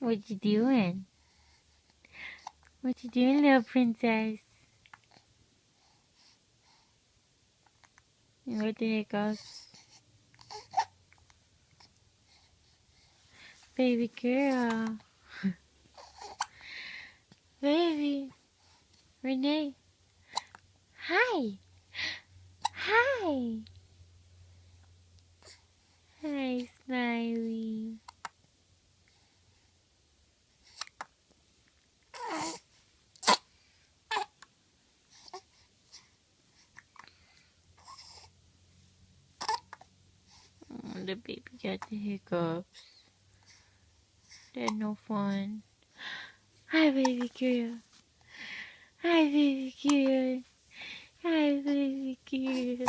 What you doing? What you doing, little princess? What the heck else? Baby girl. Baby. Renee. Hi. Hi. Hi, Smiley. Oh, the baby got the hiccups. They're no fun. Hi, baby girl. Hi, baby girl. Hi, baby girl.